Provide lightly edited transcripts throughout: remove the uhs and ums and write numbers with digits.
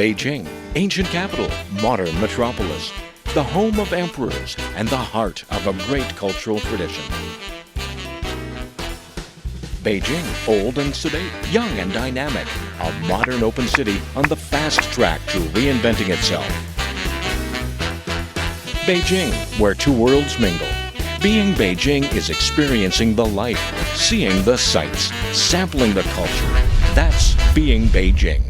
Beijing, ancient capital, modern metropolis, the home of emperors, and the heart of a great cultural tradition. Beijing, old and sedate, young and dynamic, a modern open city on the fast track to reinventing itself. Beijing, where two worlds mingle. Being Beijing is experiencing the life, seeing the sights, sampling the culture. That's being Beijing.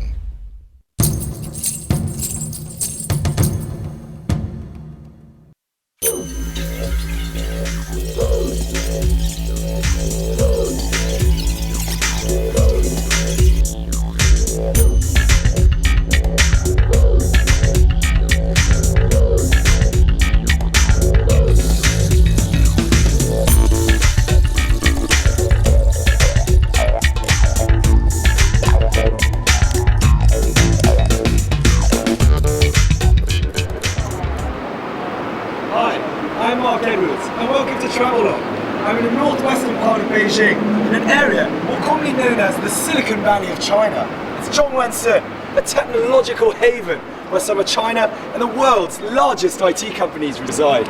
And welcome to Travelogue. I'm in the northwestern part of Beijing, in an area more commonly known as the Silicon Valley of China. It's Zhongguancun, a technological haven where some of China and the world's largest IT companies reside.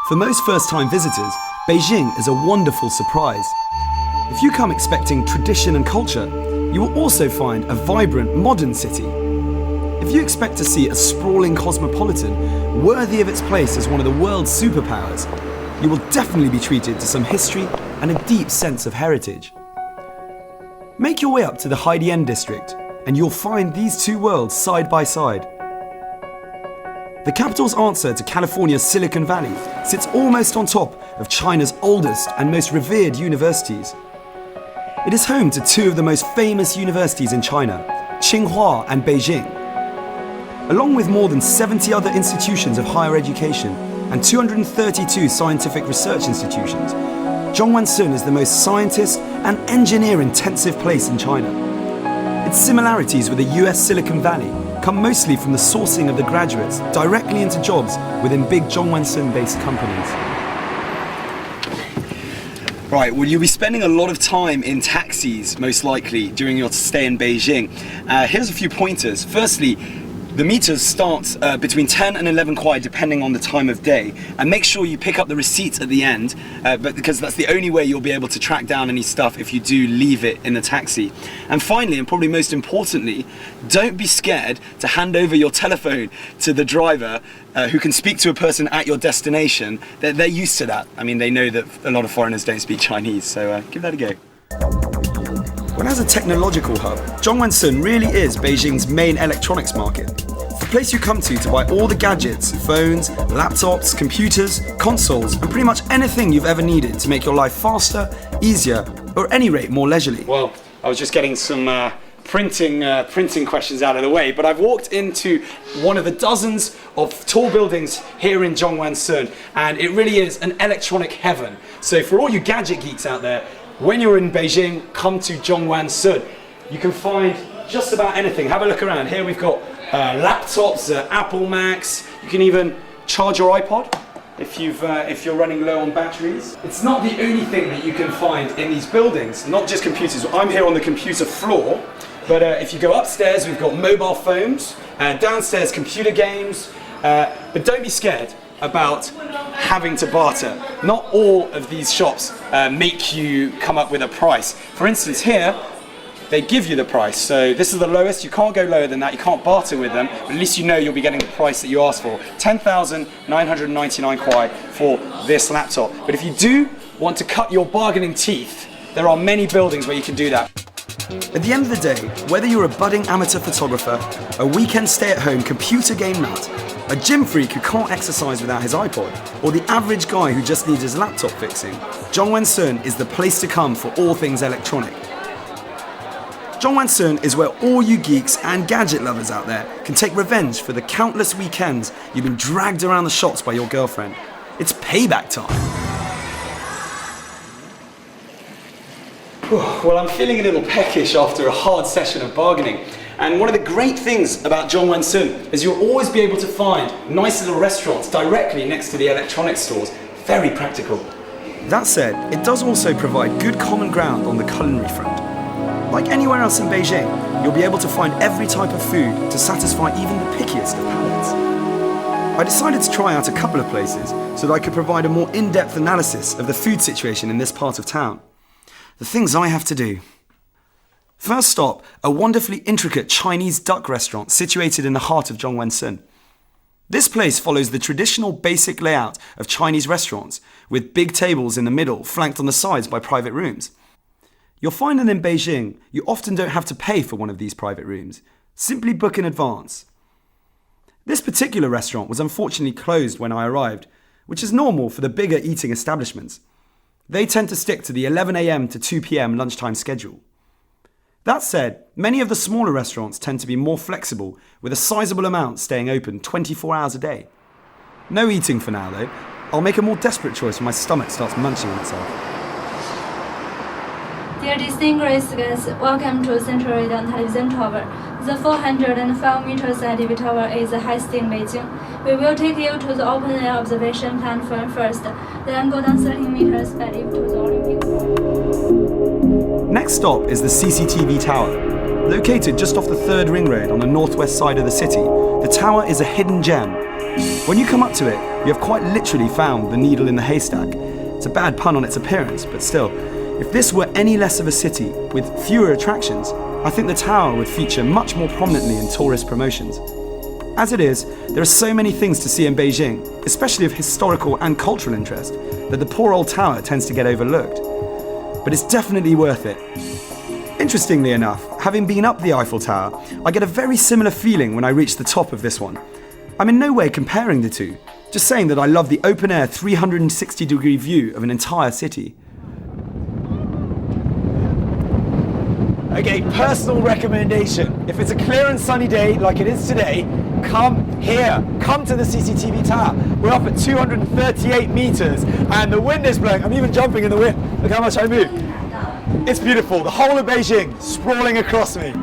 For most first-time visitors, Beijing is a wonderful surprise. If you come expecting tradition and culture, you will also find a vibrant, modern city. If you expect to see a sprawling cosmopolitan worthy of its place as one of the world's superpowers, you will definitely be treated to some history and a deep sense of heritage. Make your way up to the Haidian district and you'll find these two worlds side by side. The capital's answer to California's Silicon Valley sits almost on top of China's oldest and most revered universities. It is home to two of the most famous universities in China, Tsinghua and Beijing. Along with more than 70 other institutions of higher education and 232 scientific research institutions, Zhongguancun is the most scientist and engineer-intensive place in China. Its similarities with the US Silicon Valley come mostly from the sourcing of the graduates directly into jobs within big Zhongguancun-based companies. Right, well, you'll be spending a lot of time in taxis, most likely, during your stay in Beijing. Here's a few pointers. Firstly, the meters start between 10 and 11 kuai depending on the time of day, and make sure you pick up the receipt at the end because that's the only way you'll be able to track down any stuff if you do leave it in the taxi. And finally, and probably most importantly, don't be scared to hand over your telephone to the driver who can speak to a person at your destination. They're used to that. I mean, they know that a lot of foreigners don't speak Chinese, so give that a go. Well, as a technological hub, Zhongguancun really is Beijing's main electronics market. The place you come to buy all the gadgets, phones, laptops, computers, consoles, and pretty much anything you've ever needed to make your life faster, easier, or at any rate more leisurely. Well, I was just getting some printing questions out of the way, but I've walked into one of the dozens of tall buildings here in Zhongguancun, and it really is an electronic heaven. So for all you gadget geeks out there, when you're in Beijing, come to Zhongguancun. You can find just about anything. Have a look around. Here we've got laptops, Apple Macs. You can even charge your iPod if you're running low on batteries. It's not the only thing that you can find in these buildings, not just computers. I'm here on the computer floor, but if you go upstairs, we've got mobile phones, downstairs computer games, but don't be scared about having to barter. Not all of these shops make you come up with a price. For instance, here, they give you the price. So this is the lowest, you can't go lower than that, you can't barter with them, but at least you know you'll be getting the price that you asked for. 10,999 kuai for this laptop. But if you do want to cut your bargaining teeth, there are many buildings where you can do that. At the end of the day, whether you're a budding amateur photographer, a weekend stay-at-home computer game nut, a gym freak who can't exercise without his iPod, or the average guy who just needs his laptop fixing, Zhongguancun is the place to come for all things electronic. Zhongguancun is where all you geeks and gadget lovers out there can take revenge for the countless weekends you've been dragged around the shops by your girlfriend. It's payback time. Well, I'm feeling a little peckish after a hard session of bargaining. And one of the great things about Zhongguancun is you'll always be able to find nice little restaurants directly next to the electronics stores. Very practical. That said, it does also provide good common ground on the culinary front. Like anywhere else in Beijing, you'll be able to find every type of food to satisfy even the pickiest of palates. I decided to try out a couple of places so that I could provide a more in-depth analysis of the food situation in this part of town. The things I have to do. First stop, a wonderfully intricate Chinese duck restaurant situated in the heart of Zhongguancun. This place follows the traditional basic layout of Chinese restaurants, with big tables in the middle flanked on the sides by private rooms. You'll find that in Beijing, you often don't have to pay for one of these private rooms. Simply book in advance. This particular restaurant was unfortunately closed when I arrived, which is normal for the bigger eating establishments. They tend to stick to the 11 a.m. to 2 p.m. lunchtime schedule. That said, many of the smaller restaurants tend to be more flexible, with a sizable amount staying open 24 hours a day. No eating for now though. I'll make a more desperate choice when my stomach starts munching on itself. Dear distinguished guests, welcome to Central Radio and Television Tower. The 405 meters TV tower is the highest in Beijing. We will take you to the open-air observation platform first, then go down 13 meters by lift to the Olympic Wall. Next stop is the CCTV Tower. Located just off the 3rd Ring Road on the northwest side of the city, the tower is a hidden gem. When you come up to it, you have quite literally found the needle in the haystack. It's a bad pun on its appearance, but still. If this were any less of a city, with fewer attractions, I think the tower would feature much more prominently in tourist promotions. As it is, there are so many things to see in Beijing, especially of historical and cultural interest, that the poor old tower tends to get overlooked. But it's definitely worth it. Interestingly enough, having been up the Eiffel Tower, I get a very similar feeling when I reach the top of this one. I'm in no way comparing the two, just saying that I love the open-air 360-degree view of an entire city. Okay, personal recommendation. If it's a clear and sunny day like it is today, come here. Come to the CCTV Tower. We're up at 238 meters and the wind is blowing. I'm even jumping in the wind. Look how much I move. It's beautiful. The whole of Beijing sprawling across me.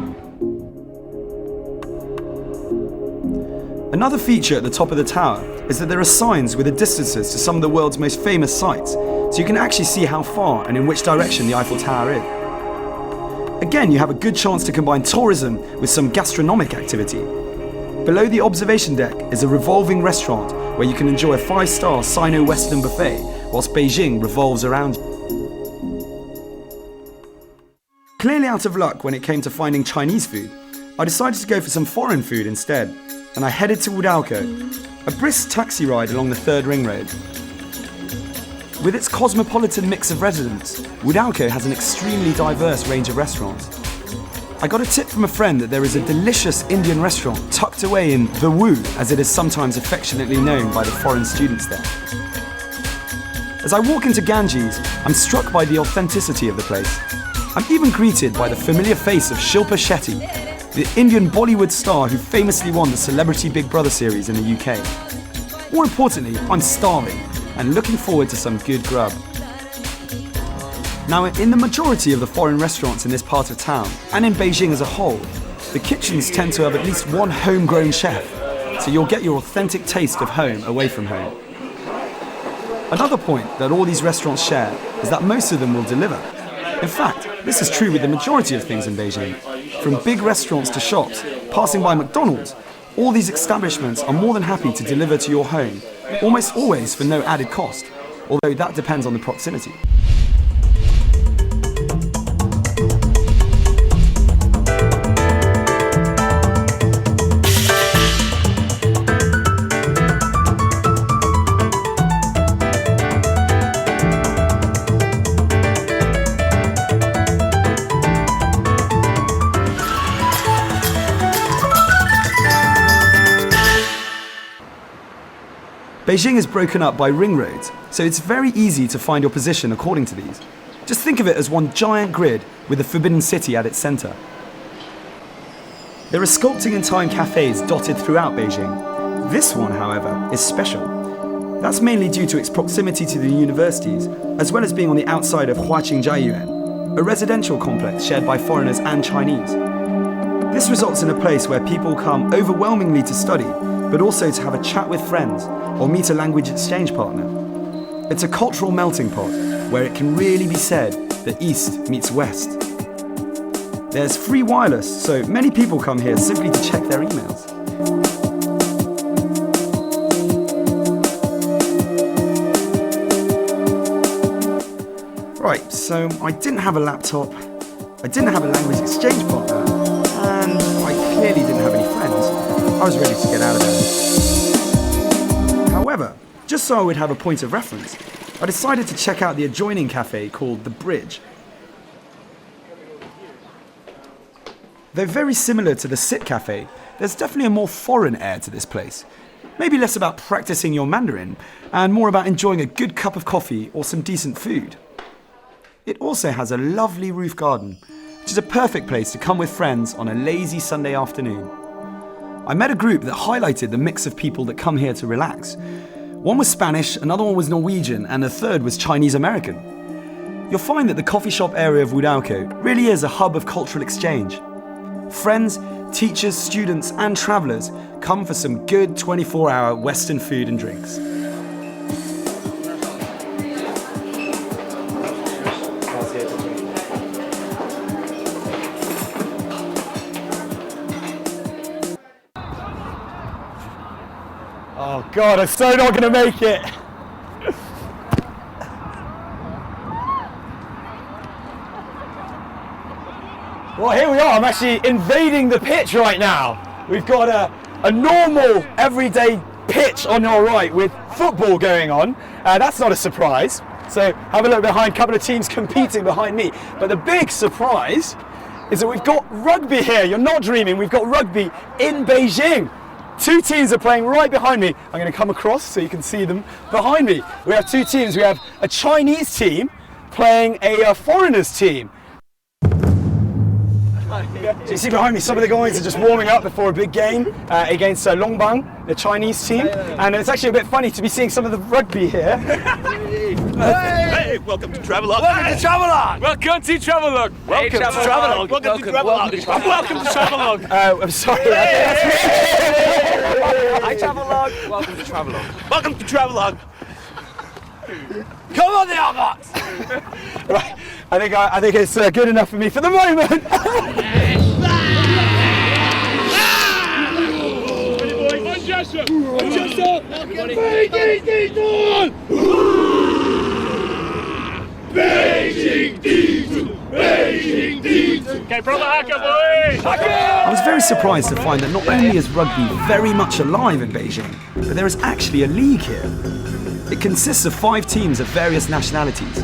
Another feature at the top of the tower is that there are signs with the distances to some of the world's most famous sites, so you can actually see how far and in which direction the Eiffel Tower is. Again, you have a good chance to combine tourism with some gastronomic activity. Below the observation deck is a revolving restaurant where you can enjoy a 5-star Sino-Western buffet whilst Beijing revolves around you. Clearly out of luck when it came to finding Chinese food, I decided to go for some foreign food instead, and I headed to Wudalco, a brisk taxi ride along the 3rd Ring Road. With its cosmopolitan mix of residents, Wudalco has an extremely diverse range of restaurants. I got a tip from a friend that there is a delicious Indian restaurant tucked away in the Wu, as it is sometimes affectionately known by the foreign students there. As I walk into Ganges, I'm struck by the authenticity of the place. I'm even greeted by the familiar face of Shilpa Shetty, the Indian Bollywood star who famously won the Celebrity Big Brother series in the UK. More importantly, I'm starving and looking forward to some good grub. Now, in the majority of the foreign restaurants in this part of town, and in Beijing as a whole, the kitchens tend to have at least one homegrown chef, so you'll get your authentic taste of home away from home. Another point that all these restaurants share is that most of them will deliver. In fact, this is true with the majority of things in Beijing. From big restaurants to shops, passing by McDonald's, all these establishments are more than happy to deliver to your home, almost always for no added cost, although that depends on the proximity. Beijing is broken up by ring roads, so it's very easy to find your position according to these. Just think of it as one giant grid with the Forbidden City at its centre. There are sculpting in time cafes dotted throughout Beijing. This one, however, is special. That's mainly due to its proximity to the universities, as well as being on the outside of Huaqing Jiayuan, a residential complex shared by foreigners and Chinese. This results in a place where people come overwhelmingly to study, but also to have a chat with friends or meet a language exchange partner. It's a cultural melting pot where it can really be said that East meets West. There's free wireless, so many people come here simply to check their emails. Right, so I didn't have a laptop, I didn't have a language exchange partner, and I clearly didn't have any friends. I was ready to get out of there. However, just so I would have a point of reference, I decided to check out the adjoining cafe called The Bridge. Though very similar to the Sit Cafe, there's definitely a more foreign air to this place. Maybe less about practicing your Mandarin, and more about enjoying a good cup of coffee or some decent food. It also has a lovely roof garden, which is a perfect place to come with friends on a lazy Sunday afternoon. I met a group that highlighted the mix of people that come here to relax. One was Spanish, another one was Norwegian, and a third was Chinese American. You'll find that the coffee shop area of Wudao really is a hub of cultural exchange. Friends, teachers, students, and travellers come for some good 24-hour Western food and drinks. Oh God, I'm so not gonna make it. Well, here we are. I'm actually invading the pitch right now. We've got a normal, everyday pitch on your right with football going on. That's not a surprise. So have a look behind, a couple of teams competing behind me. But the big surprise is that we've got rugby here. You're not dreaming. We've got rugby in Beijing. Two teams are playing right behind me. I'm going to come across so you can see them behind me. We have two teams. We have a Chinese team playing a foreigners team. So you see behind me, some of the guys are just warming up before a big game against Longbang, the Chinese team. And it's actually a bit funny to be seeing some of the rugby here. Hey, welcome to Travelogue. Welcome to Travelogue. Welcome to Travelogue. Welcome to Travelogue. Welcome to Travelogue. Welcome to Travelogue. I'm sorry. Hi Travelogue. Welcome to Travelogue. Welcome to Travelogue. Come on the Arbox. Right, I think it's good enough for me for the moment. Okay, brother Hacker, boy! I was very surprised to find that not only is rugby very much alive in Beijing, but there is actually a league here. It consists of 5 teams of various nationalities.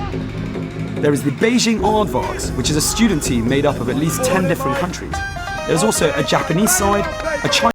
There is the Beijing Aardvarks, which is a student team made up of at least 10 different countries. There's also a Japanese side, a Chinese